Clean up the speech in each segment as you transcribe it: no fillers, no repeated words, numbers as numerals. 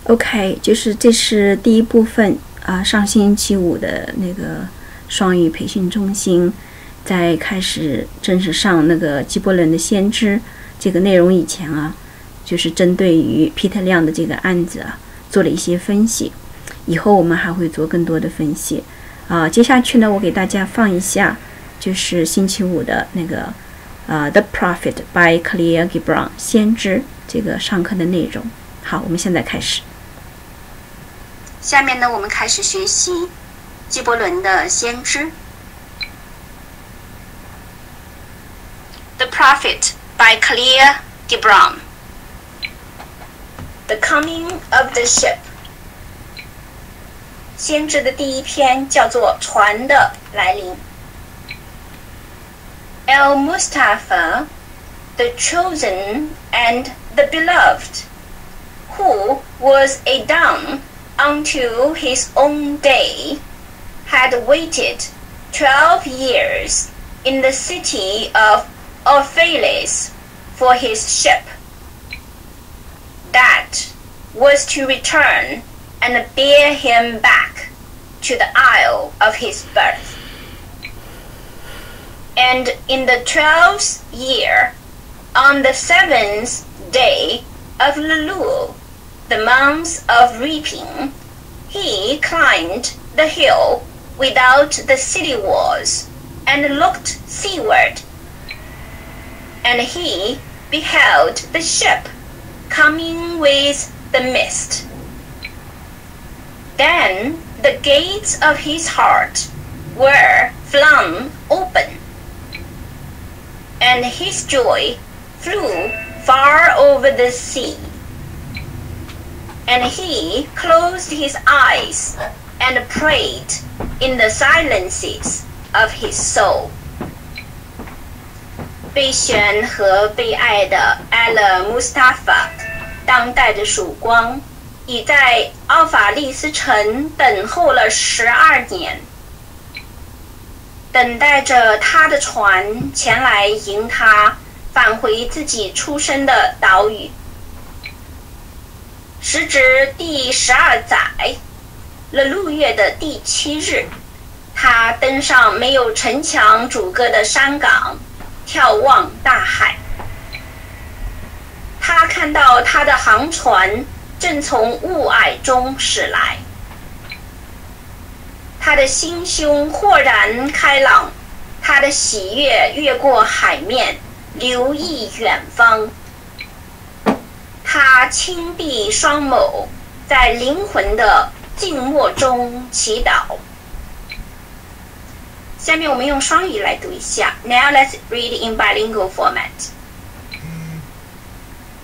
OK，这是第一部分上星期五的那个双语培训中心在开始正式上那个纪伯伦的先知这个内容以前就是针对于皮特亮的这个案子做了一些分析，以后我们还会做更多的分析接下去呢，我给大家放一下就是星期五的那个The Prophet by Khalil Gibran 先知这个上课的内容。好，我们现在开始。下面呢，我们开始学习纪伯伦的先知。The Prophet by Khalil Gibran. The Coming of the Ship. 先知的第一篇叫做船的来临。El Mustafa, the chosen and the beloved, who was a dawn unto his own day, had waited 12 years in the city of Ophelis for his ship, that was to return and bear him back to the isle of his birth. And in the 12th year, on the 7th day of Lulul, the month of reaping, he climbed the hill without the city walls and looked seaward. And he beheld the ship coming with the mist. Then the gates of his heart were flung open, and his joy flew far over the sea. And he closed his eyes and prayed in the silences of his soul. 被选和被爱的 Al Mustafa 当带着曙光，已在奥法利斯城等候了12年，等待着他的船前来迎他返回自己出生的岛屿。时值第12载，了路月的第7日，他登上没有城墙阻隔的山岗，眺望大海。他看到他的航船正从雾霭中驶来，他的心胸豁然开朗，他的喜悦越过海面，流溢远方。他轻闭双眸，在灵魂的静默中祈祷。下面我们用双语来读一下。Now let's read in bilingual format.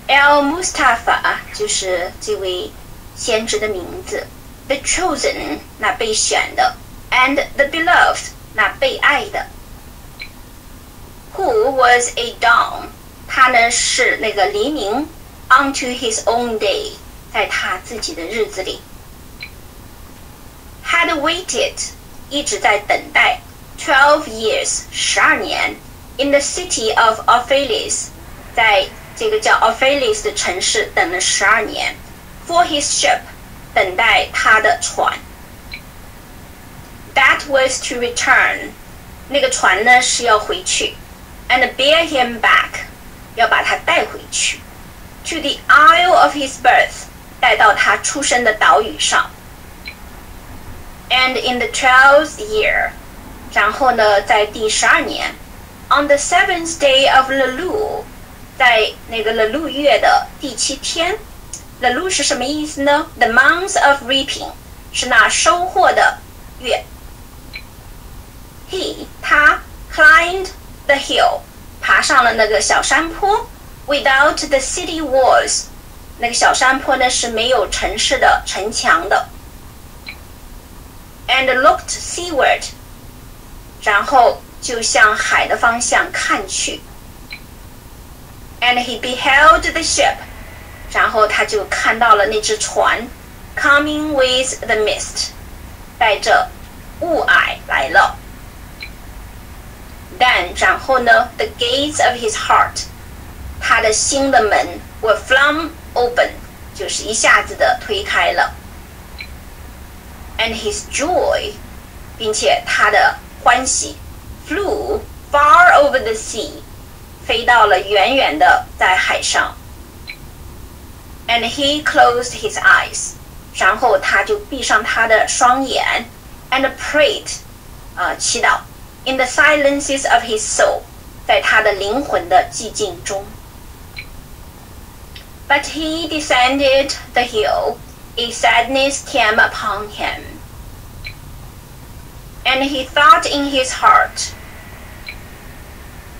El Mustafa 就是这位先知的名字。The chosen 那被选的 ，and the beloved 那被爱的。Who was a dawn 他呢是那个黎明。Unto his own day 在他自己的日子里。Had waited 一直在等待。12 years 12年 in the city of Ophelis 在这个叫 Ophelis 的城市等了12年 for his ship 等待他的船 that was to return 那个船呢是要回去 and bear him back 要把他带回去 to the isle of his birth 带到他出生的岛屿上 and in the 12th year然后呢，在第12年 ，on the 7th day of Lulul， 在那个 Lulul 月的第7天 ，Lulul 是什么意思呢 ？The month of reaping 是那收获的月。他 climbed the hill， 爬上了那个小山坡 ，without the city walls， 那个小山坡呢是没有城市的城墙的。And looked seaward。然后就向海的方向看去 ，and he beheld the ship， 然后他就看到了那只船 ，coming with the mist， 带着雾霭来了。Then， 然后呢 ，the gates of his heart， 他的心的门 were flung open，就是一下子的推开了。And his joy， 并且他的欢喜 flew far over the sea， 飞到了远远的在海上。And he closed his eyes， 然后他就闭上他的双眼 ，and prayed， 祈祷 in the silences of his soul， 在他的灵魂的寂静中。But he descended the hill, a sadness came upon him. And he thought in his heart,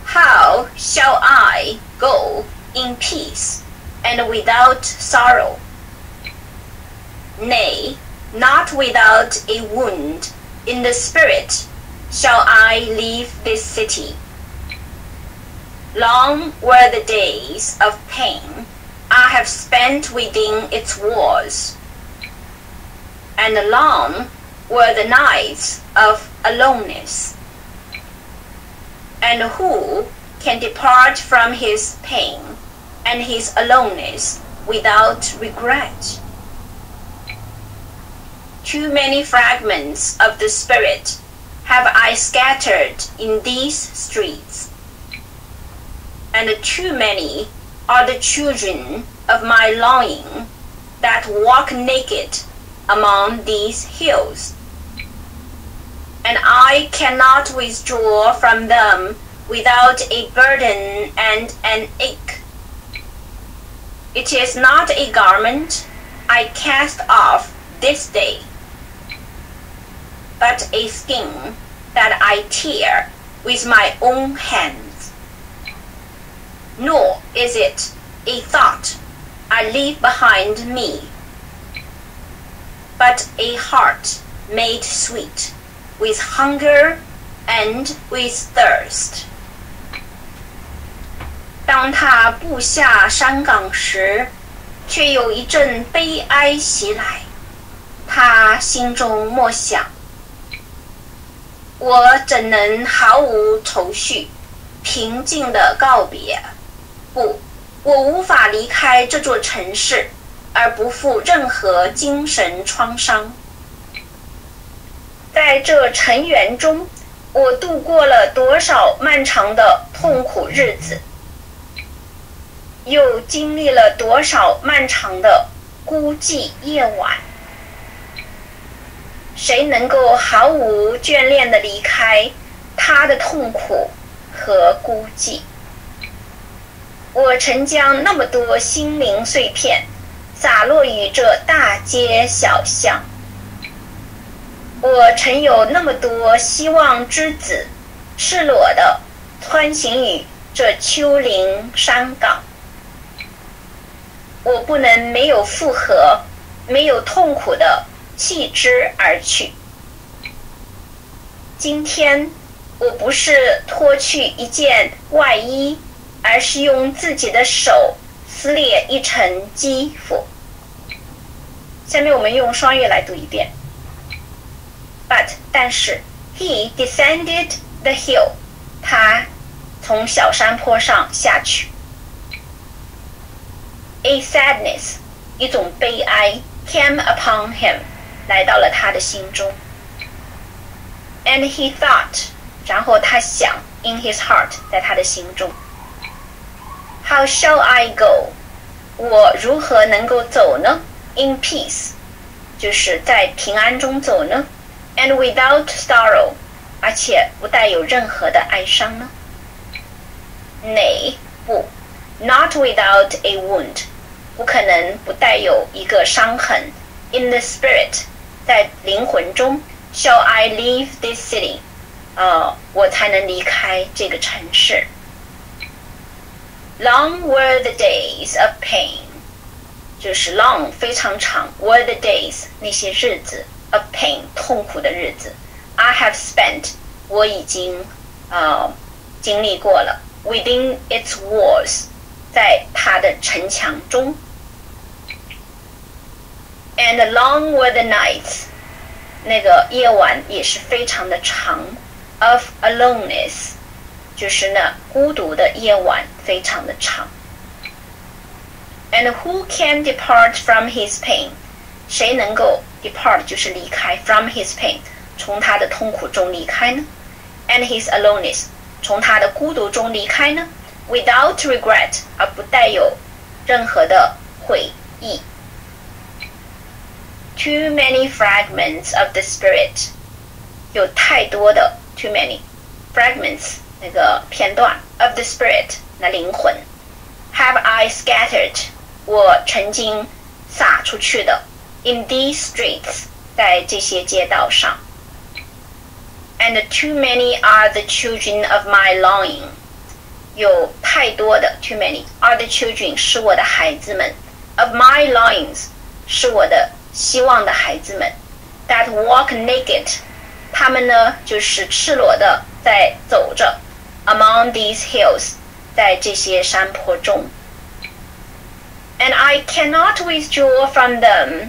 How shall I go in peace and without sorrow? Nay, not without a wound in the spirit shall I leave this city. Long were the days of pain I have spent within its walls, and long were the nights of aloneness. And who can depart from his pain and his aloneness without regret? Too many fragments of the Spirit have I scattered in these streets, and too many are the children of my longing that walk naked among these hills, and I cannot withdraw from them without a burden and an ache. It is not a garment I cast off this day, but a skin that I tear with my own hands. Nor is it a thought I leave behind me, but a heart made sweet with hunger and with thirst. 当他步下山岗时，却有一阵悲哀袭来。他心中默想：我怎能毫无愁绪，平静地告别？不，我无法离开这座城市，而不负任何精神创伤。在这尘缘中，我度过了多少漫长的痛苦日子，又经历了多少漫长的孤寂夜晚。谁能够毫无眷恋地离开他的痛苦和孤寂？我曾将那么多心灵碎片洒落于这大街小巷，我曾有那么多希望之子赤裸地穿行于这丘陵山岗，我不能没有负荷，没有痛苦地弃之而去。今天我不是脱去一件外衣，而是用自己的手撕裂一层肌肤。下面我们用双语来读一遍。但是 he descended the hill， 他从小山坡上下去。A sadness， 一种悲哀 came upon him， 来到了他的心中。And he thought， 然后他想 in his heart， 在他的心中。How shall I go？ 我如何能够走呢？ In peace， 就是在平安中走呢？ And without sorrow， 而且不带有任何的哀伤呢？ Nay， 不 ，not without a wound， 不可能不带有一个伤痕。In the spirit， 在灵魂中 ，shall I leave this city？ 我才能离开这个城市。Long were the days of pain， 就是 long 非常长 ，were the days 那些日子 of pain 痛苦的日子。I have spent 我已经经历过了 within its walls 在它的城墙中。And long were the nights 那个夜晚也是非常的长 of aloneness。就是呢，孤独的夜晚非常的长。And who can depart from his pain? 谁能够 depart 就是离开 from his pain 从他的痛苦中离开呢？ And his aloneness 从他的孤独中离开呢？ Without regret 而不带有任何的悔意。Too many fragments of the spirit 有太多的 too many fragments 那个片段 of the spirit 那灵魂 have I scattered 我曾经撒出去的 in these streets 在这些街道上 and too many are the children of my longing 有太多的 too many are the children 是我的孩子们 of my longings 是我的希望的孩子们 that walk naked 他们呢就是赤裸的在走着 among these hills 在这些山坡中 and I cannot withdraw from them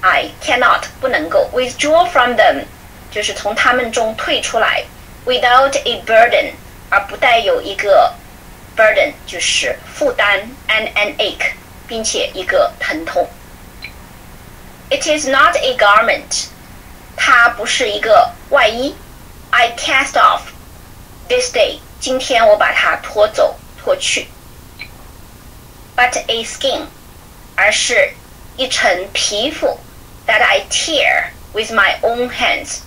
I cannot 不能够 withdraw from them 就是从他们中退出来 without a burden 而不带有一个 burden 就是负担 and an ache 并且一个疼痛 It is not a garment 它不是一个外衣 I cast off this day 今天我把它脱去 But a skin 而是一层皮肤 that I tear with my own hands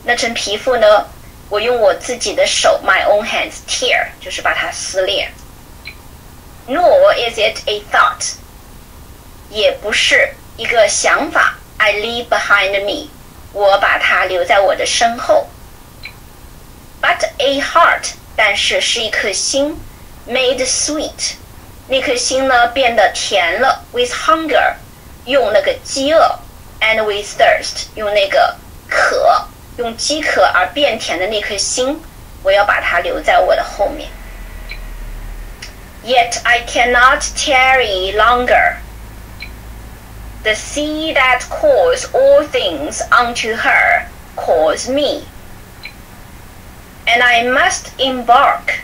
那层皮肤呢我用我自己的手 my own hands tear 就是把它撕裂 Nor is it a thought 也不是一个想法 I leave behind me 我把它留在我的身后 But a heart 但是是一颗心 made sweet 那颗心呢变得甜了 with hunger 用那个饥饿 and with thirst 用那个渴用饥渴而变甜的那颗心我要把它留在我的后面 Yet I cannot tarry longer The sea that calls all things unto her calls me And I must embark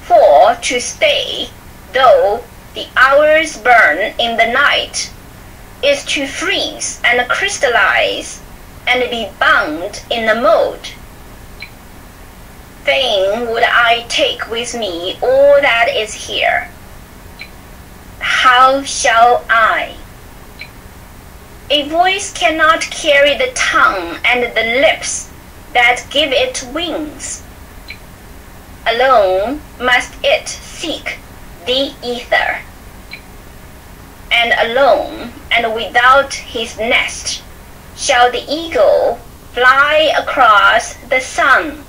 For to stay though the hours burn in the night is to freeze and crystallize and be bound in the mold. Fain would I take with me all that is here. How shall I? A voice cannot carry the tongue and the lips that give it wings. Alone must it seek the ether. And alone and without his nest shall the eagle fly across the sun.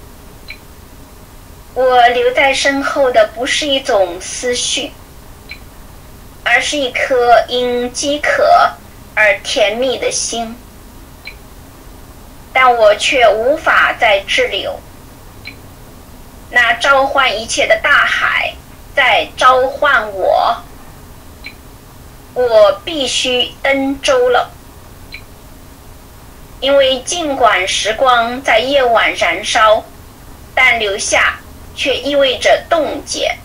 我留在身后的不是一种思绪，而是一颗因饥渴而甜蜜的心，但我却无法再滞留。那召唤一切的大海在召唤我，我必须登舟了。因为尽管时光在夜晚燃烧，但留下却意味着冻结，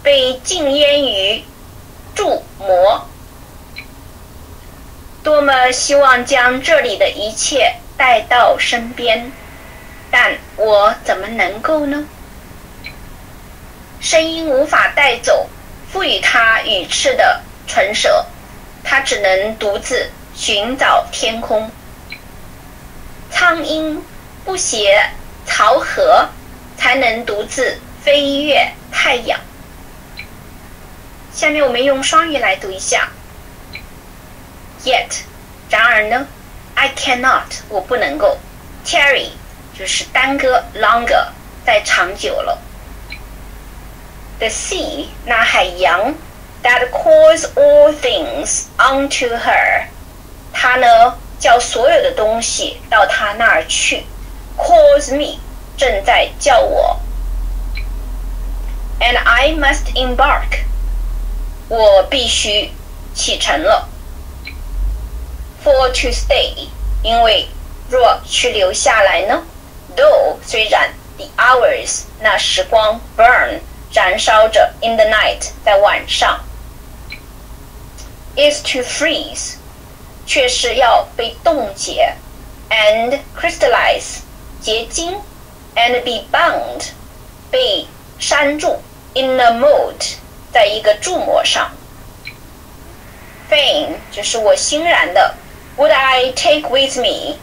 被浸淹于注膜。多么希望将这里的一切带到身边，但我怎么能够呢？声音无法带走赋予它羽翅的唇舌，它只能独自寻找天空。苍鹰不携巢河，才能独自飞越太阳。下面我们用双语来读一下。Yet， 然而呢 ，I cannot， 我不能够 ，tarry 就是耽搁 ，longer 再长久了。The sea， 那海洋 ，that calls all things unto her， 它呢叫所有的东西到它那儿去 ，calls me， 正在叫我。And I must embark， 我必须启程了。For to stay， 因为若去留下来呢 ，though 虽然 the hours 那时光 burn 燃烧着 in the night 在晚上 is to freeze 却是要被冻结 and crystallize 结晶 and be bound 被拴住 in a mold 在一个注模上 fain 就是我欣然的 would I take with me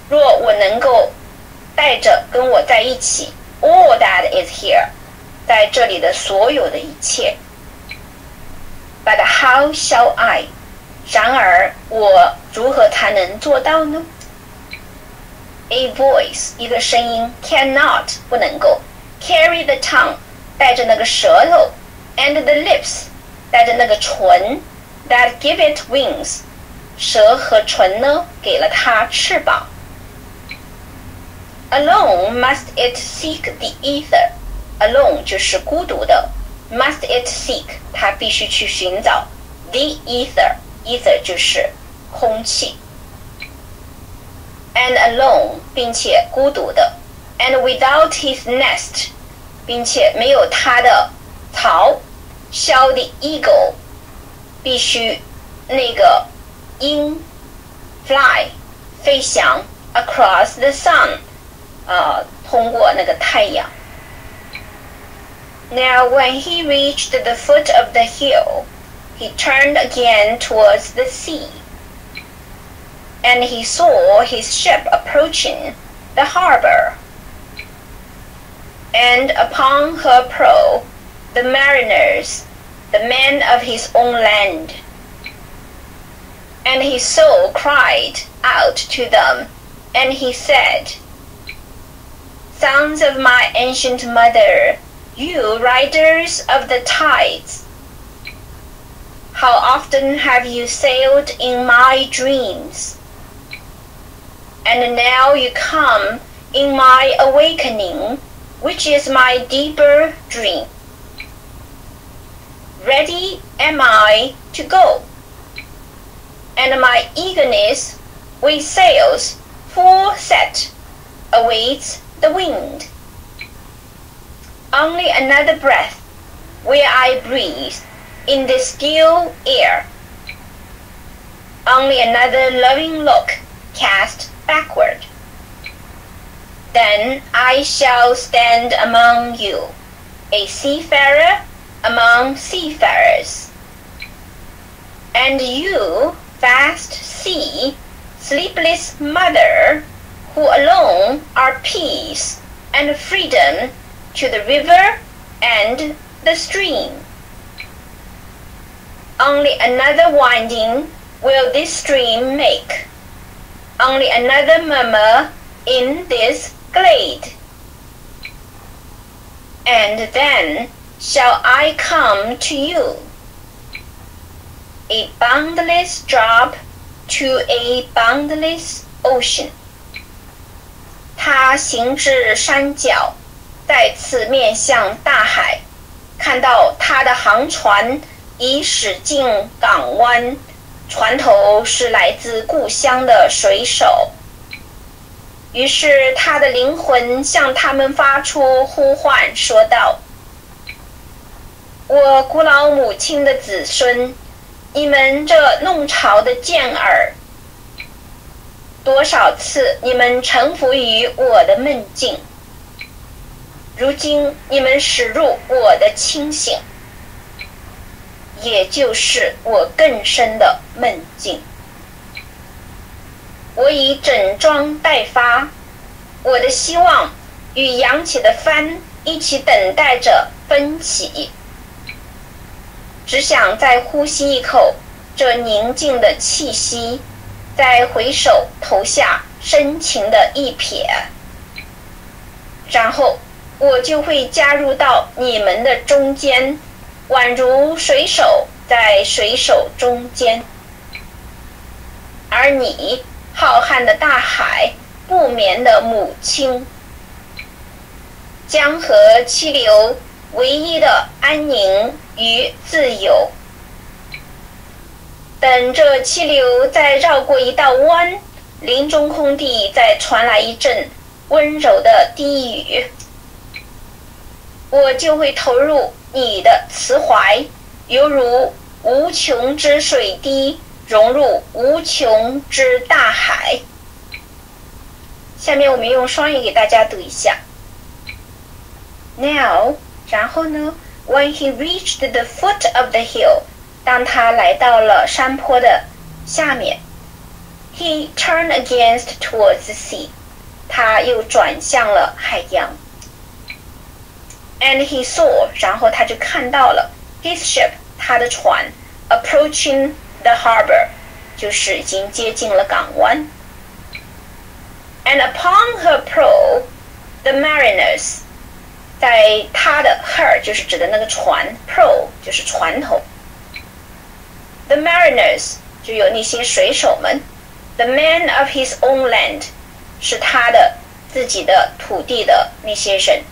若我能够带着跟我在一起 all that is here 在这里的所有的一切 But how shall I 然而我如何才能做到呢 A voice 一个声音 cannot 不能够 carry the tongue 带着那个舌头 and the lips 带着那个唇 that give it wings 舌和唇呢给了它翅膀 Alone must it seek the ether Alone 就是孤独的 Must it seek 它必须去寻找 The ether Ether 就是空气 And alone 并且孤独的 And without his nest 并且没有他的巢 Shall the eagle 必须那个鹰 Fly 飞翔 Across the sun 通过那个太阳 Now when he reached the foot of the hill he turned again towards the sea and he saw his ship approaching the harbor and upon her prow the mariners the men of his own land and his soul cried out to them and he said Sons of my ancient mother you riders of the tides how often have you sailed in my dreams and now you come in my awakening which is my deeper dream ready am I to go and my eagerness with sails full set awaits the wind only another breath will I breathe in this still air only another loving look cast backward then I shall stand among you a seafarer among seafarers and you vast sea sleepless mother who alone are peace and freedom to the river and the stream only another winding will this stream make only another murmur in this glade and then shall I come to you a boundless drop to a boundless ocean 他行至山脚再次面向大海看到他的航船已驶进港湾船头是来自故乡的水手于是他的灵魂向他们发出呼唤说道我古老母亲的子孙你们这弄潮的健儿多少次你们臣服于我的梦境如今你们驶入我的清醒也就是我更深的梦境我已整装待发我的希望与扬起的帆一起等待着分起只想再呼吸一口这宁静的气息再回首投下深情的一瞥然后我就会加入到你们的中间宛如水手在水手中间而你浩瀚的大海不眠的母亲江河溪流唯一的安宁与自由等这溪流再绕过一道弯林中空地再传来一阵温柔的低语我就会投入你的慈怀，犹如无穷之水滴融入无穷之大海。下面我们用双语给大家读一下。Now， 然后呢 ，When he reached the foot of the hill， 当他来到了山坡的下面 ，he turned against towards the sea， 他又转向了海洋。And he saw， 然后他就看到了 his ship， 他的船 approaching the harbor， 就是已经接近了港湾。And upon her prow, the mariners， 在他的 her 就是指的那个船 ，prow 就是船头。The mariners 就有那些水手们 ，the men of his own land 是他的自己的土地的那些人。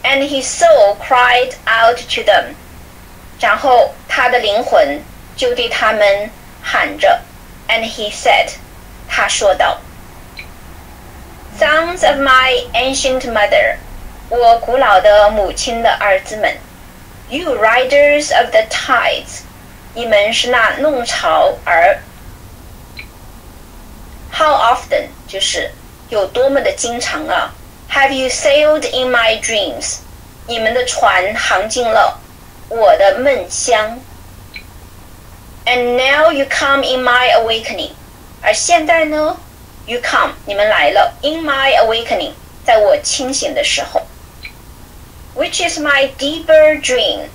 And his soul cried out to them， 然后他的灵魂就对他们喊着 ，and he said， 他说道 ，Sons of my ancient mother， 我古老的母亲的儿子们 ，You riders of the tides， 你们是那弄潮儿。How often 就是有多么的经常啊。Have you sailed in my dreams？ 你们的船航进了我的梦乡。And now you come in my awakening。而现在呢 ，you come， 你们来了 in my awakening， 在我清醒的时候。Which is my deeper dream？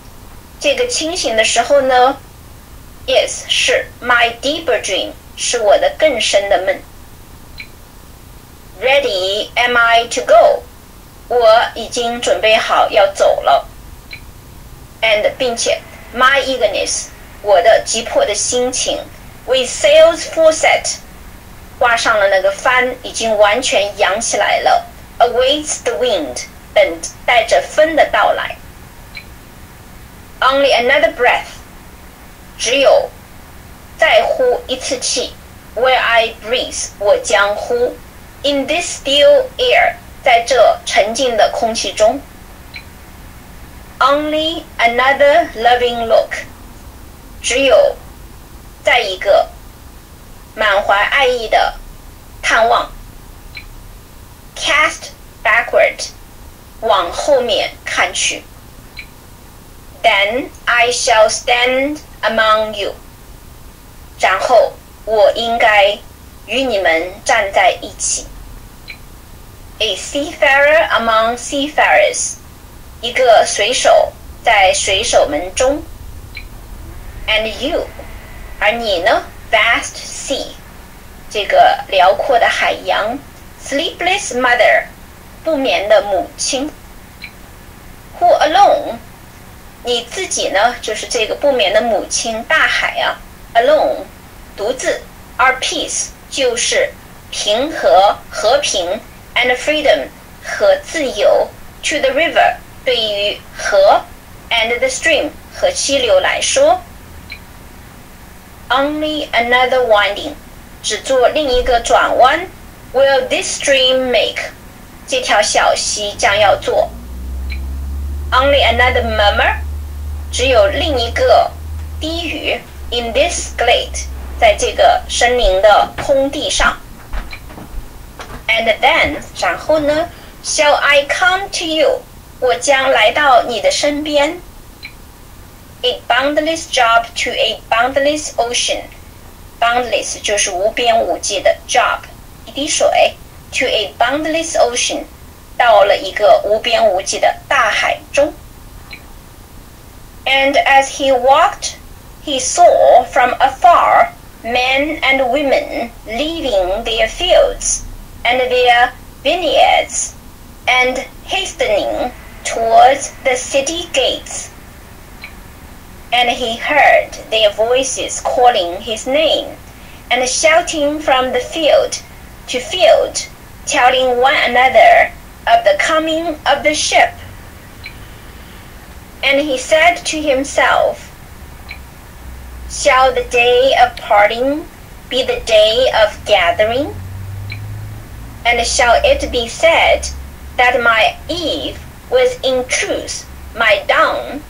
这个清醒的时候呢 ，is 是 my deeper dream， 是我的更深的梦。Ready am I to go？ 我已经准备好要走了。And 并且 my eagerness， 我的急迫的心情 with sails full set， 挂上了那个帆，已经完全扬起来了。Awaits the wind， 等带着风的到来。Only another breath， 只有再呼一次气。Where I breathe， 我将呼。In this still air， 在这沉静的空气中 ，only another loving look， 只有再一个满怀爱意的探望 ，cast backward， 往后面看去 ，then I shall stand among you， 然后我应该与你们站在一起。A seafarer among seafarers， 一个水手在水手们中。And you， 而你呢 ？Vast sea， 这个辽阔的海洋。Sleepless mother， 不眠的母亲。Who alone， 你自己呢？就是这个不眠的母亲，大海啊。Alone， 独自。Our peace， 就是平和、和平。And freedom 和自由 to the river 对于河 and the stream 和溪流来说 only another winding 只做另一个转弯 will this stream make 这条小溪将要做 only another murmur 只有另一个低语 in this glade 在这个森林的空地上And then， 然后呢 ？Shall I come to you？ 我将来到你的身边。A boundless job to a boundless ocean。Boundless 就是无边无际的 job， 一滴水 to a boundless ocean， 到了一个无边无际的大海中。And as he walked, he saw from afar men and women leaving their fields.And their vineyards, and hastening towards the city gates. And he heard their voices calling his name, and shouting from the field to field, telling one another of the coming of the ship. And he said to himself, Shall the day of parting be the day of gathering?And shall it be said that my Eve was in truth my down.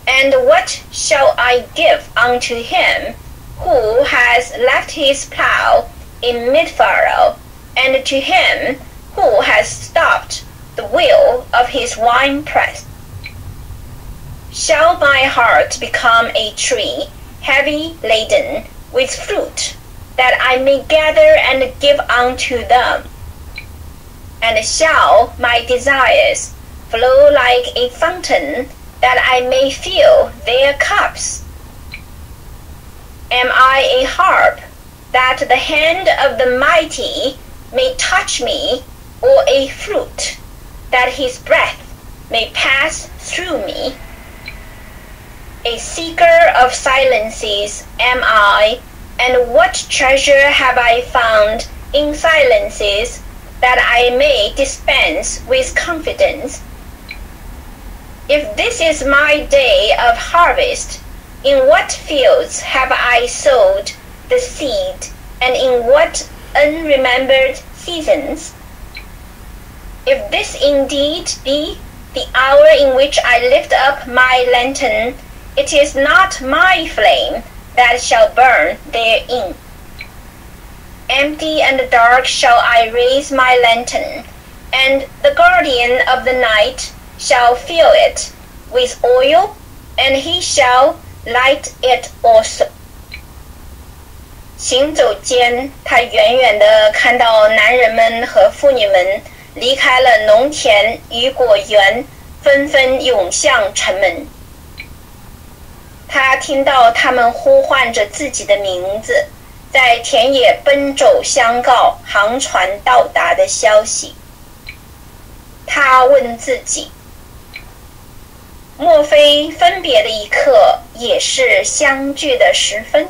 And what shall I give unto him who has left his plough in mid-furrow, and to him who has stopped the wheel of his winepress? Shall my heart become a tree, heavy laden with fruit, that I may gather and give unto them? And shall my desires flow like a fountain, that I may fill their cups? Am I a harp, that the hand of the mighty may touch me, or a flute, that his breath may pass through me? A seeker of silences am I, and what treasure have I found in silences, that I may dispense with confidence? If this is my day of harvest, in what fields have I sowed the seed, and in what unremembered seasons? If this indeed be the hour in which I lift up my lantern, it is not my flame that shall burn therein. Empty and dark shall I raise my lantern, and the guardian of the night shall fill it with oil, and he shall light it also. 行走间，他远远地看到男人们和妇女们离开了农田与果园，纷纷涌向城门。他听到他们呼唤着自己的名字，在田野奔走相告航船到达的消息。他问自己，莫非分别的一刻也是相聚的时分？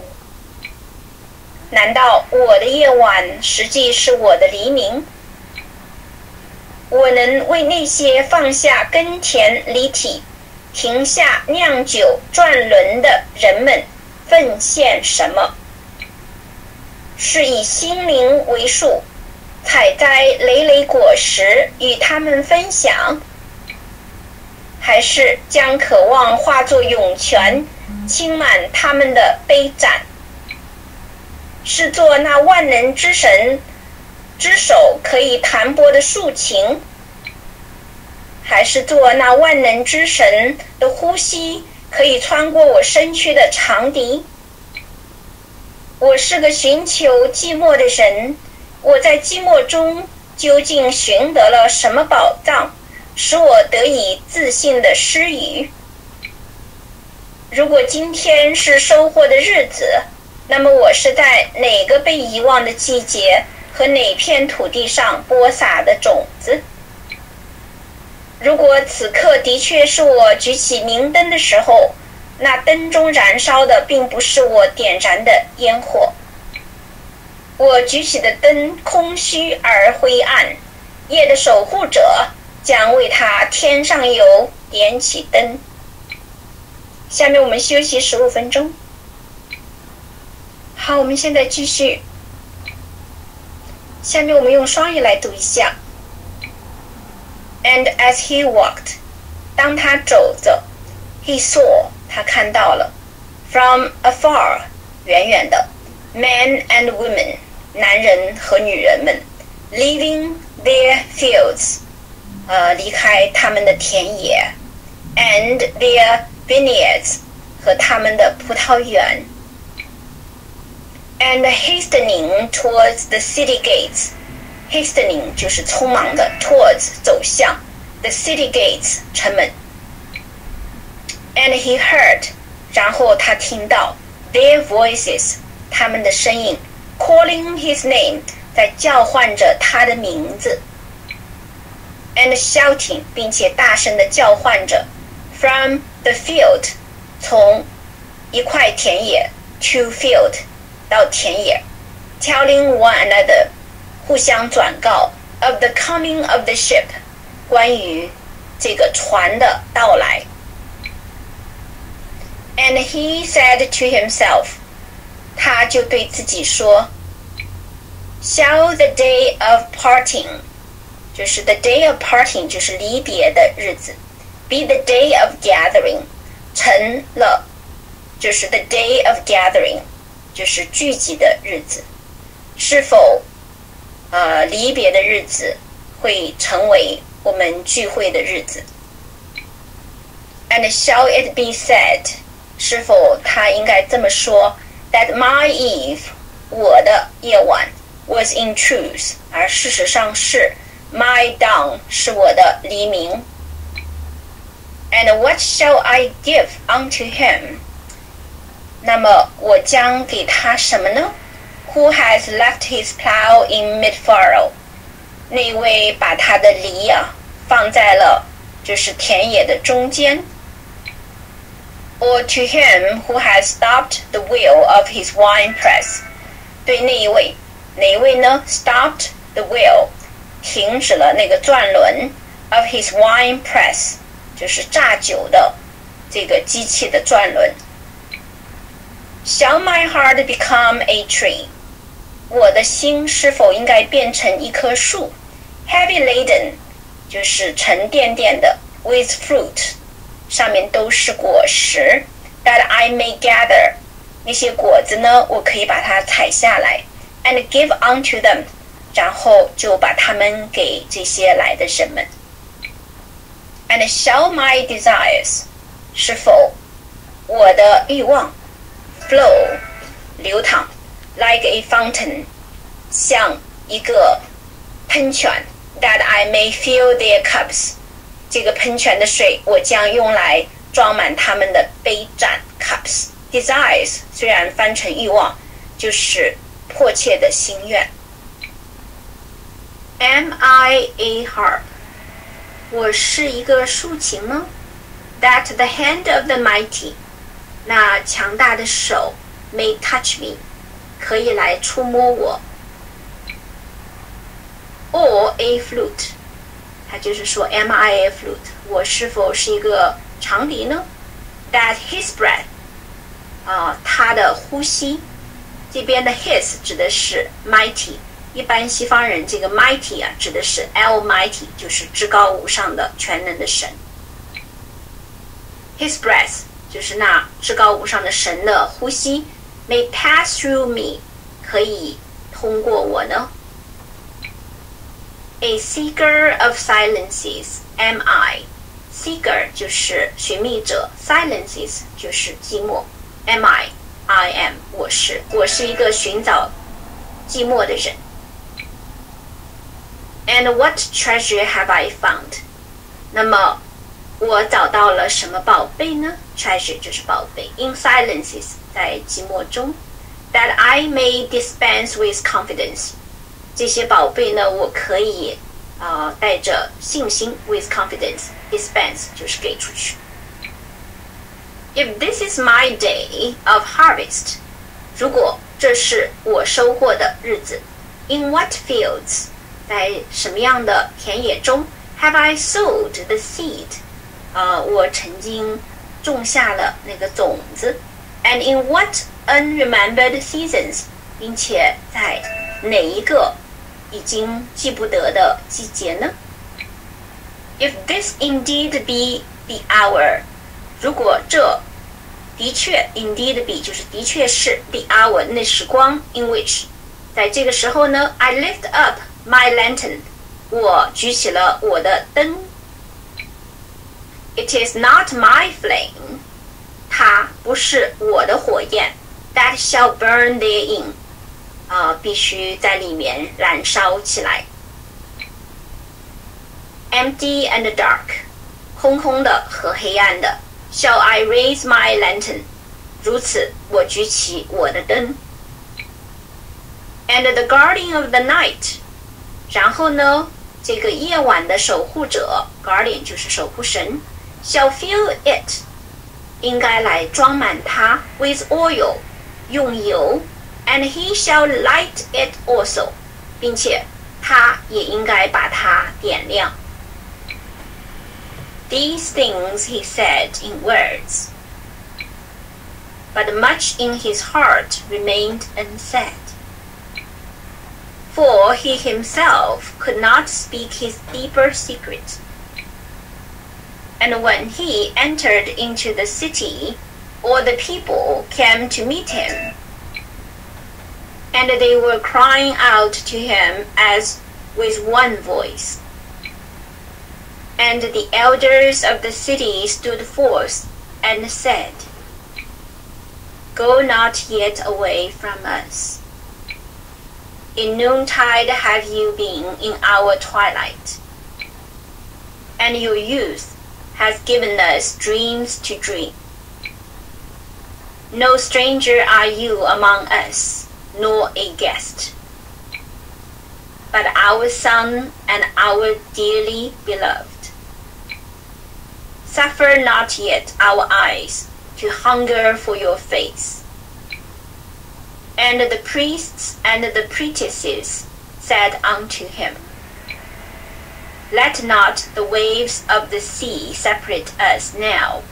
难道我的夜晚实际是我的黎明？我能为那些放下耕田犁体，停下酿酒转轮的人们奉献什么？是以心灵为数，采摘累累果实与他们分享，还是将渴望化作涌泉，倾满他们的杯盏？是做那万能之神之手可以弹拨的竖琴，还是做那万能之神的呼吸可以穿过我身躯的长笛？我是个寻求寂寞的人，我在寂寞中究竟寻得了什么宝藏，使我得以自信的施予？如果今天是收获的日子，那么我是在哪个被遗忘的季节和哪片土地上播撒的种子？如果此刻的确是我举起明灯的时候，那灯中燃烧的并不是我点燃的烟火。我举起的灯空虚而灰暗，夜的守护者将为它添上油，点起灯。下面我们休息15分钟。好，我们现在继续。下面我们用双语来读一下。And as he walked， 当他走着 ，he saw， 他看到了 ，from afar， 远远的 ，men and women， 男人和女人们 ，leaving their fields， 离开他们的田野 ，and their vineyards， 和他们的葡萄园。And hastening towards the city gates， hastening 就是匆忙的 towards 走向 the city gates 城门。And he heard， 然后他听到 their voices 他们的声音 calling his name 在叫唤着他的名字 and shouting 并且大声的叫唤着 from the field 从一块田野 to field到田野 telling one another 互相转告 of the coming of the ship 关于这个船的到来 and he said to himself 他就对自己说 shall the day of parting 就就是 the day of parting 就是离别的日子 be the day of gathering 成了就是 the day of gathering 就是聚集的日子是否离别的日子会成为我们聚会的日子 And shall it be said 是否他应该这么说 that my eve 我的夜晚 was in truth 而事实上是 my dawn 是我的黎明 And what shall I give unto him 那么我将给他什么呢 Who has left his plow in mid-furrow 那位把他的犁放在了就是田野的中间 Or to him who has stopped the wheel of his winepress 对那一位哪一位呢 Stopped the wheel 停止了那个转轮 of his winepress 就是榨酒的这个机器的转轮 Shall my heart become a tree 我的心是否应该变成一棵树 Heavy laden 就是沉甸甸的 with fruit 上面都是果实 That I may gather 那些果子呢我可以把它采下来 And give unto them 然后就把它们给这些来的人们 And shall my desires 是否我的欲望 flow 流淌 like a fountain 像一个喷泉 That I may fill their cups 这个喷泉的水我将用来装满他们的杯盏 cups desires 虽然翻成欲望就是迫切的心愿 Am I a harp 我是一个竖琴吗 That the hand of the mighty 那强大的手 may touch me 可以来触摸我 Or a flute 它就是说 Am I a flute 我是否是一个长笛呢 That his breath 他的呼吸这边的 his 指的是 mighty 一般西方人这个 mighty 指的是 Almighty 就是至高无上的全能的神 His breath 就是那至高无上的神的呼吸 may pass through me 可以通过我呢 A seeker of silences am I Seeker 就是寻觅者 Silences 就是寂寞 Am I am 我是一个寻找寂寞的人 And what treasure have I found 那么我找到了什么宝贝呢 Treasure 就是宝贝 In silences 在寂寞中 That I may dispense with confidence 这些宝贝呢我可以带着信心 with confidence dispense 就是给出去 If this is my day of harvest 如果这是我收获的日子 In what fields 在什么样的田野中 Have I sowed the seed 我曾经种下了那个种子 And in what unremembered seasons 并且在哪一个已经记不得的季节呢 If this indeed be the hour 如果这的确 indeed be 就是的确是 the hour 那时光 in which 在这个时候呢 I lift up my lantern 我举起了我的灯 It is not my flame 它不是我的火焰 that shall burn therein必须在里面燃烧起来 Empty and dark 空空的和黑暗的 Shall I raise my lantern 如此我举起我的灯 And the guardian of the night 然后呢这个夜晚的守护者 Guardian 就是守护神 Shall fill it 应该来装满它 With oil 用油And he shall light it also 并且他也应该把它点亮 These things he said in words But much in his heart remained unsaid for he himself could not speak his deeper secret. And when he entered into the city, all the people came to meet him, and they were crying out to him as with one voice. And the elders of the city stood forth and said, Go not yet away from us. In noontide have you been in our twilight, and your youth has given us dreams to dream. No stranger are you among us, nor a guest, but our son and our dearly beloved. Suffer not yet our eyes to hunger for your face. And the priests and the priestesses said unto him, Let not the waves of the sea separate us now,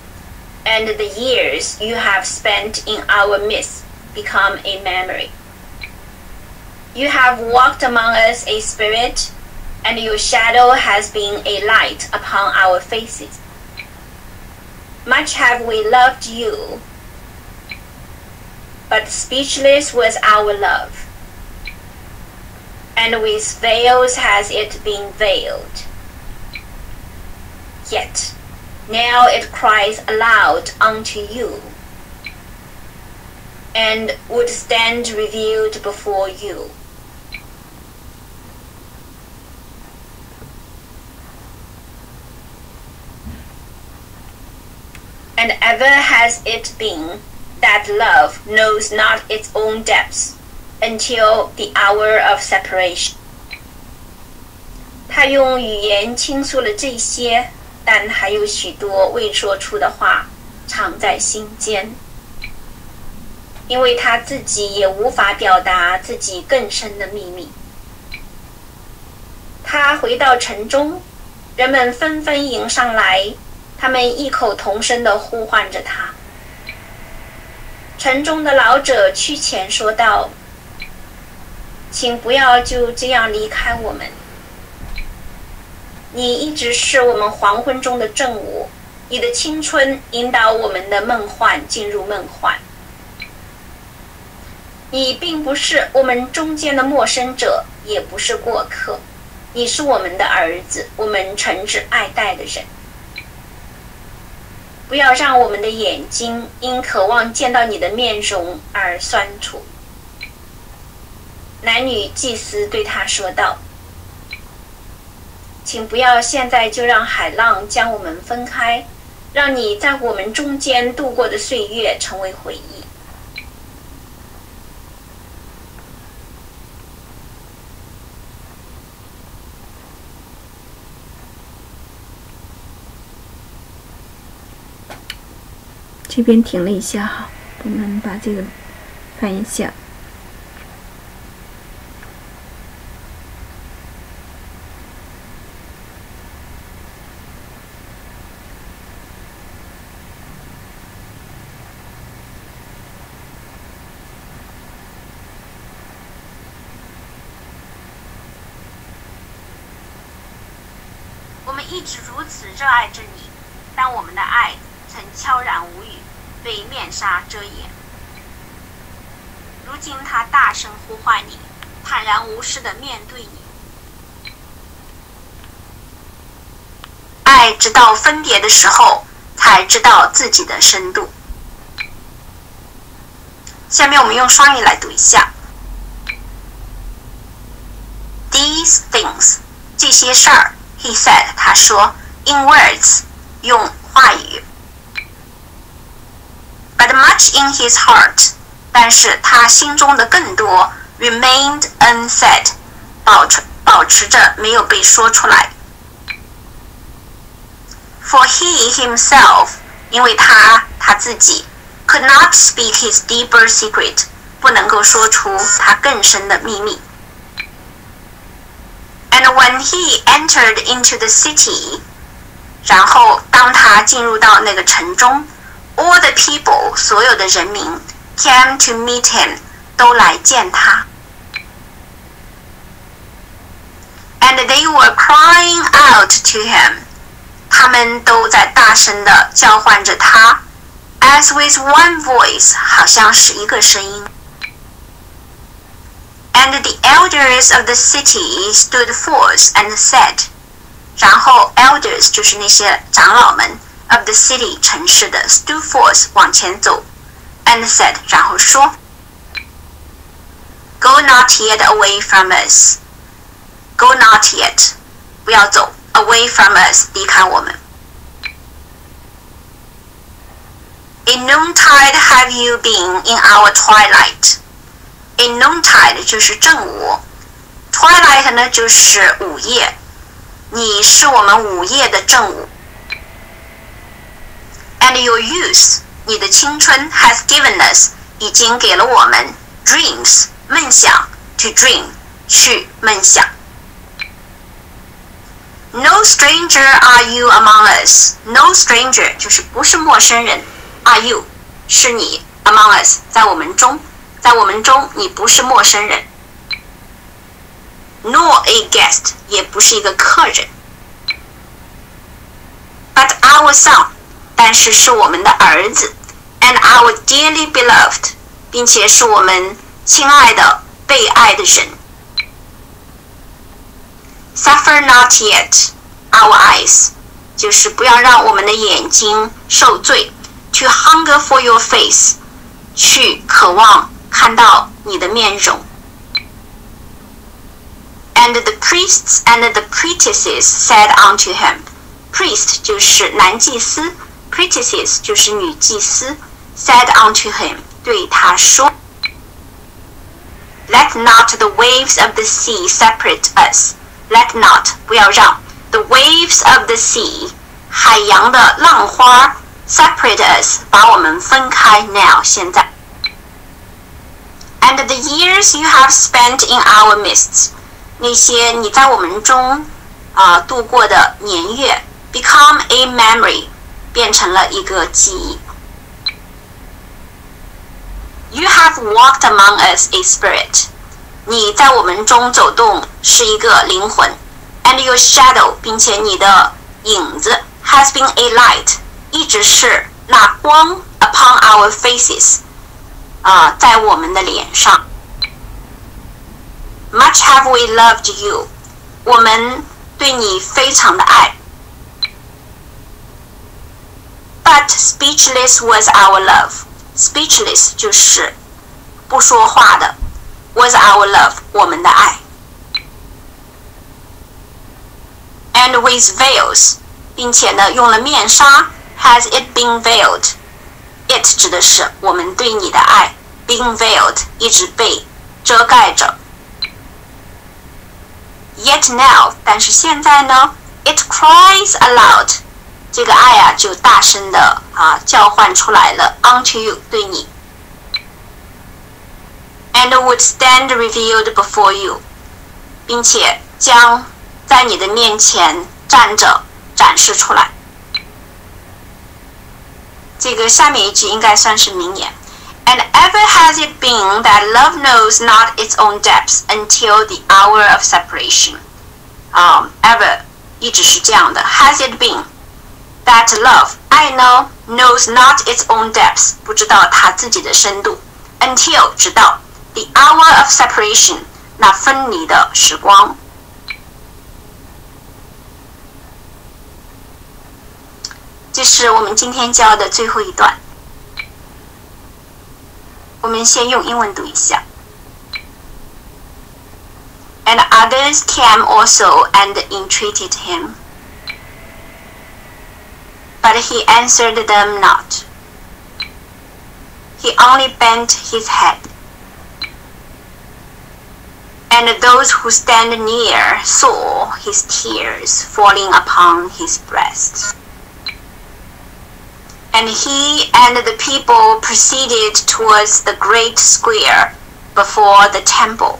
and the years you have spent in our midst become a memory. You have walked among us a spirit, and your shadow has been a light upon our faces. Much have we loved you, but speechless was our love, and with veils has it been veiled. Yet now it cries aloud unto you, and would stand revealed before you. And ever has it been that love knows not its own depths until the hour of separation. 他用语言倾诉了这些，但还有许多未说出的话藏在心间，因为他自己也无法表达自己更深的秘密。他回到城中，人们纷纷迎上来，他们异口同声地呼唤着他。城中的老者趋前说道：“请不要就这样离开我们。你一直是我们黄昏中的正午，你的青春引导我们的梦幻进入梦幻。你并不是我们中间的陌生者，也不是过客，你是我们的儿子，我们诚挚爱戴的人。不要让我们的眼睛因渴望见到你的面容而酸楚。”男女祭司对他说道：“请不要现在就让海浪将我们分开，让你在我们中间度过的岁月成为回忆。”这边停了一下哈，我们把这个翻一下。我们一直如此热爱着你，但我们的爱曾悄然无语，被面纱遮掩。如今他大声呼唤你，坦然无视地面对你。爱直到分别的时候，才知道自己的深度。下面我们用双语来读一下。These things， 这些事儿 ，he said， 他说 ，in words， 用话语。But much in his heart， 但是他心中的更多 remained unsaid， 保持着没有被说出来。For he himself， 因为他自己 could not speak his deeper secret， 不能够说出他更深的秘密。And when he entered into the city， 然后当他进入到那个城中。All the people， 所有的人民 came to meet him， 都来见他。And they were crying out to him. 他们都在大声地叫唤着他 ，as with one voice， 好像是一个声音。And the elders of the city stood forth and said， 然后 elders 就是那些长老们 of the city 城市的 stood forth 往前走 and said 然后说 Go not yet away from us， Go not yet 不要走 away from us 离开我们。In noontide have you been in our twilight。In noontide 就是正午 ，twilight 呢就是午夜。你是我们午夜的正午。And your youth， 你的青春 has given us， 已经给了我们 dreams， 梦想 to dream， 去梦想。No stranger are you among us， No stranger 就是不是陌生人 ，Are you 是你 among us 在我们中。在我们中，你不是陌生人 ，nor a guest， 也不是一个客人。But our son， 但是是我们的儿子 ，and our dearly beloved， 并且是我们亲爱的、被爱的人。Suffer not yet our eyes， 就是不要让我们的眼睛受罪。To hunger for your face， 去渴望。看到你的面容 And the priests and the priestesses said unto him Priest 就是男祭司 Priestesses 就是女祭司 Said unto him 对他说 Let not the waves of the sea separate us Let not 不要让 The waves of the sea 海洋的浪花 Separate us 把我们分开 now 现在And the years you have spent in our midst， 那些你在我们中度过的年月 become a memory， 变成了一个记忆。You have walked among us a spirit， 你在我们中走动是一个灵魂。And your shadow， 并且你的影子 has been a light， 一直是那光 upon our faces。在我们的脸上 Much have we loved you 我们对你非常的爱 But speechless was our love Speechless 就是不说话的 Was our love 我们的爱 And with veils 并且呢用了面纱 Has it been veiled It 指的是我们对你的爱 being veiled 一直被遮盖着 Yet now 但是现在呢 It cries aloud 这个爱就大声的叫唤出来了 unto you 对你 And would stand revealed before you 并且将在你的面前站着展示出来这个下面一句应该算是名言 And ever has it been that love knows not its own depths until the hour of separation. Ever 一直是这样的 Has it been that love 爱呢 knows not its own depths 不知道它自己的深度 until 直到 the hour of separation 那分离的时光这是我们今天教的最后一段我们先用英文读一下 And others came also and entreated him But he answered them not He only bent his head And those who stand near saw his tears falling upon his breast And he and the people proceeded towards the great square before the temple.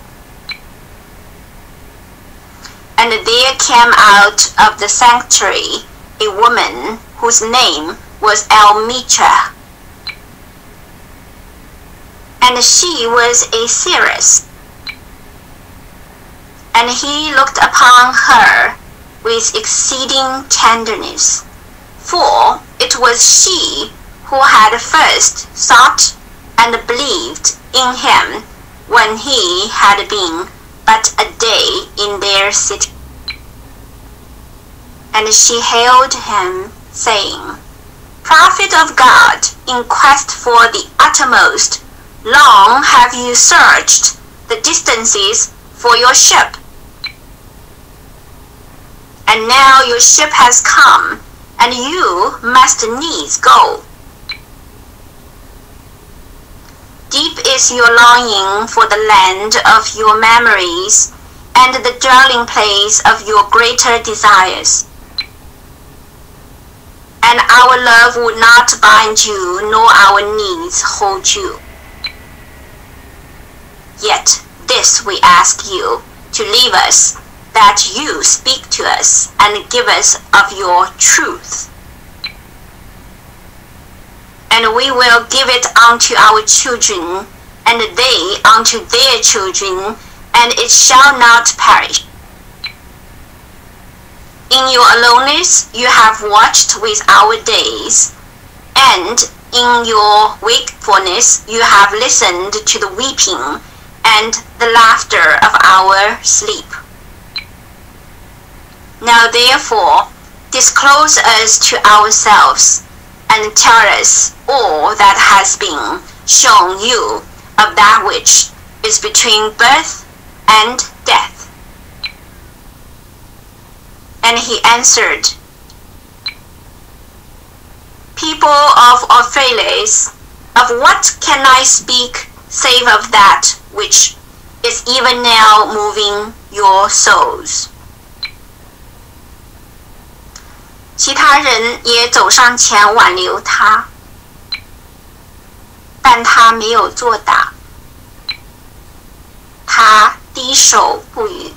And there came out of the sanctuary a woman whose name was Elmitra. And she was a seeress. And he looked upon her with exceeding tenderness, for it was she who had first thought and believed in him when he had been but a day in their city. And she hailed him, saying, Prophet of God, in quest for the uttermost, long have you searched the distances for your ship. And now your ship has come, and you must needs go. Deep is your longing for the land of your memories, and the dwelling place of your greater desires. And our love would not bind you, nor our needs hold you. Yet this we ask you, to leave us, that you speak to us and give us of your truth. And we will give it unto our children, and they unto their children, and it shall not perish. In your aloneness you have watched with our days, and in your wakefulness you have listened to the weeping and the laughter of our sleep. Now therefore, disclose us to ourselves, and tell us all that has been shown you of that which is between birth and death. And he answered, People of Orpheles, of what can I speak save of that which is even now moving your souls? 其他人也走上前挽留他，但他没有作答。他低首不语，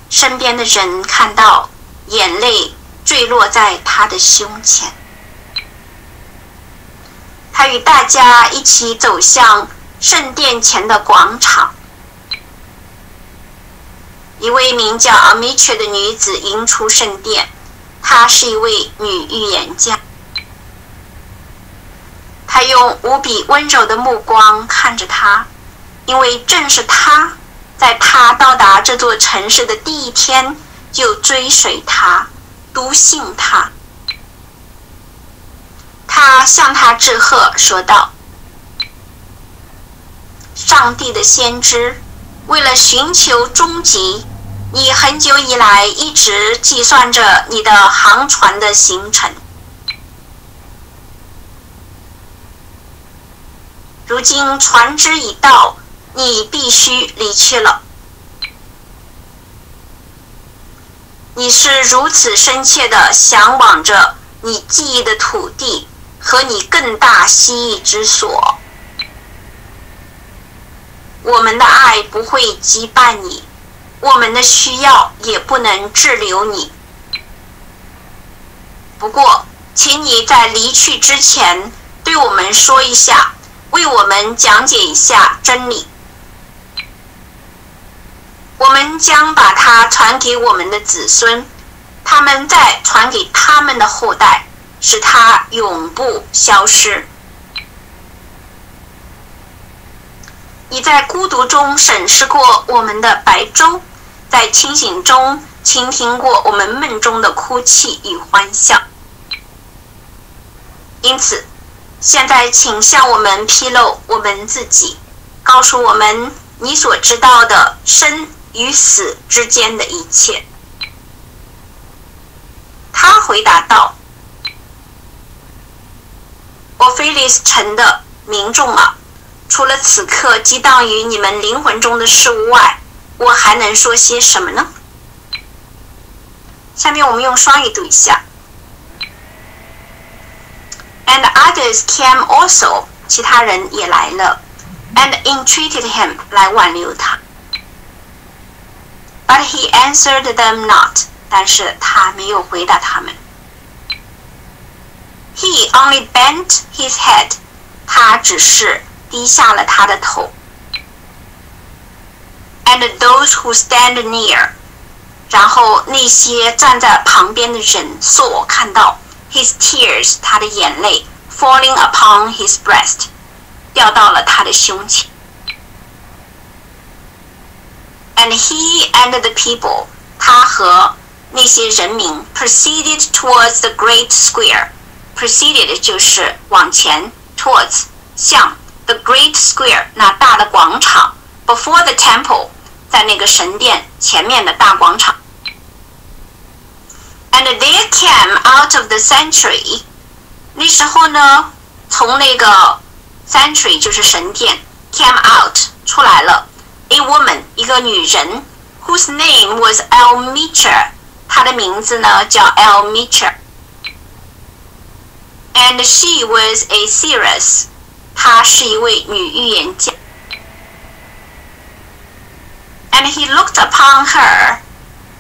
身边的人看到，眼泪坠落在他的胸前。他与大家一起走向圣殿前的广场。一位名叫阿米切的女子迎出圣殿，她是一位女预言家。她用无比温柔的目光看着他，因为正是他在他到达这座城市的第一天就追随他，笃信他。他向他致贺说道，上帝的先知，为了寻求终极，你很久以来一直计算着你的航船的行程。如今船只已到，你必须离去了。你是如此深切地向往着你记忆的土地和你更大蜥蜴之所。我们的爱不会羁绊你，我们的需要也不能滞留你。不过，请你在离去之前对我们说一下，为我们讲解一下真理。我们将把它传给我们的子孙，他们再传给他们的后代，使它永不消失。你在孤独中审视过我们的白昼，在清醒中倾听过我们梦中的哭泣与欢笑。因此，现在请向我们披露我们自己，告诉我们你所知道的生与死之间的一切。他回答道，欧菲利斯城的民众啊，除了此刻激荡于你们灵魂中的事物外，我还能说些什么呢？下面我们用双语读一下。And others came also， 其他人也来了 ，and entreated him， 来挽留他。But he answered them not， 但是他没有回答他们。He only bent his head， 他只是低下了他的头。And those who stand near，然后那些站在旁边的人所看到 his tears 他的眼泪 falling upon his breast 掉到了他的胸前。And he and the people 他和那些人民 proceeded towards the great square proceeded 就是往前 towards 向 the great square 那大的广场 before the temple 在那个神殿前面的大广场。And there came out of the sanctuary 那时候呢从那个 sanctuary 就是神殿 came out 出来了 a woman 一个女人 whose name was Elmicha 她的名字呢叫 Elmicha and she was a seeress 她是一位女预言家 and he looked upon her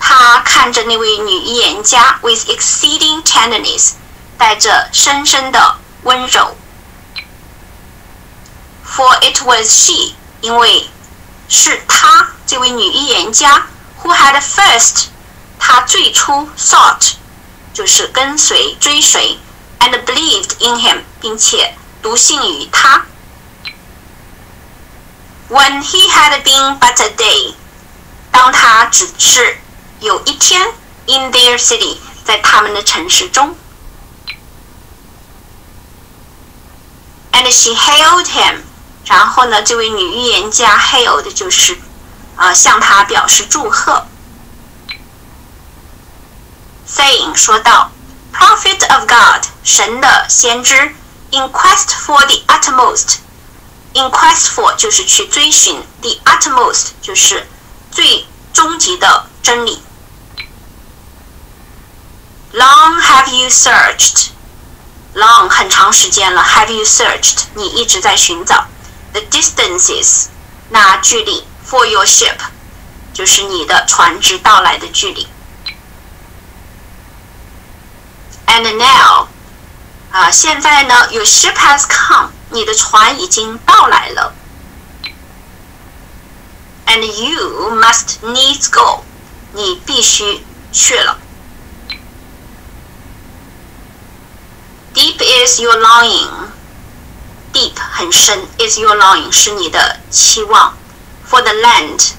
他看着那位女预言家 with exceeding tenderness 带着深深的温柔 for it was she 因为是她这位女预言家 who had first 她最初 sought 就是跟随追随 and believed in him 并且笃信于他 when he had been but a day 当他只是有一天 in their city 在他们的城市中 and she hailed him 然后呢这位女预言家 hailed 就是向他表示祝贺 saying 说道 prophet of God 神的先知 in quest for the uttermost in quest for 就是去追寻 the uttermost 就是最终极的真理 long have you searched long 很长时间了 have you searched 你一直在寻找 the distances 那距离 for your ship 就是你的船只到来的距离 and now 现在呢 your ship has come 你的船已经到来了 and you must needs go 你必须去了Deep is your longing. Deep 很深 is your longing 是你的期望 for the land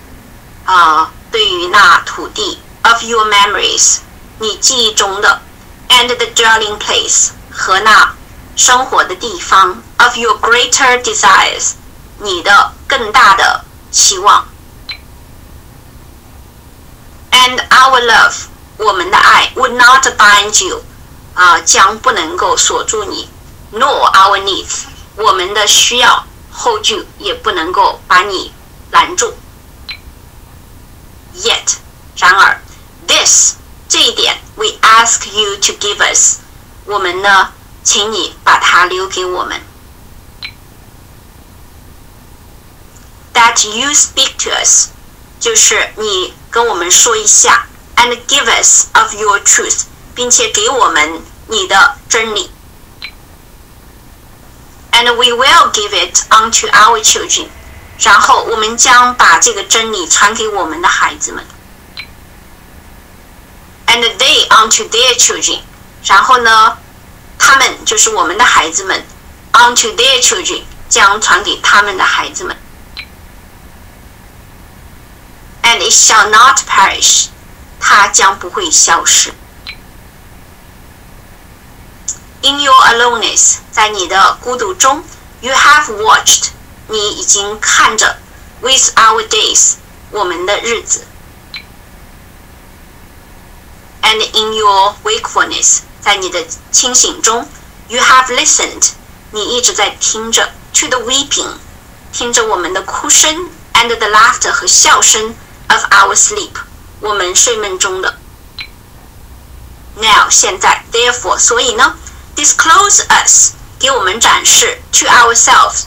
对于那土地 of your memories 你记忆中的 and the dwelling place 和那生活的地方 of your greater desires 你的更大的期望 and our love 我们的爱 would not bind you将不能够锁住你 nor our needs 我们的需要 hold you 也不能够把你拦住 yet 然而 this 这一点 we ask you to give us 我们呢请你把它留给我们 that you speak to us 就是你跟我们说一下 and give us of your truth并且给我们你的真理 and we will give it unto our children 然后我们将把这个真理传给我们的孩子们 and they unto their children 然后呢他们就是我们的孩子们 unto their children 将传给他们的孩子们 and it shall not perish 它将不会消失In your aloneness 在你的孤独中 You have watched 你已经看着 With our days 我们的日子 And in your wakefulness 在你的清醒中 You have listened 你一直在听着 To the weeping 听着我们的哭声 And the laughter 和笑声 Of our sleep 我们睡梦中的 Now 现在 Therefore 所以呢Disclose us 给我们展示 to ourselves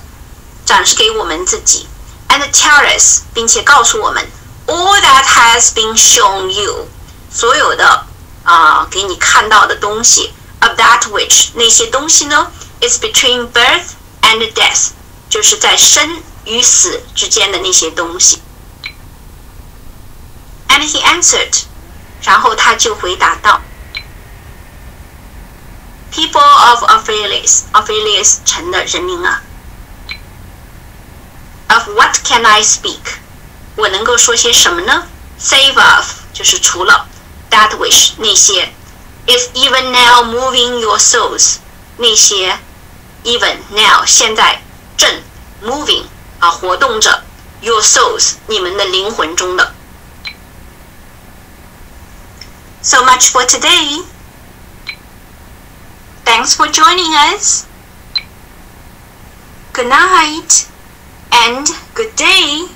展示给我们自己 and tell us 并且告诉我们 all that has been shown you 所有的给你看到的东西 of that which 那些东西呢 is between birth and death 就是在生与死之间的那些东西 and he answered 然后他就回答道 People of Ophelis 城的人民啊 Of what can I speak? 我能够说些什么呢 Save of 就是除了 That which 那些 Is even now moving your souls 那些 Even now 现在正 moving 活动着 Your souls 你们的灵魂中的 So much for today. Thanks for joining us. Good night and good day.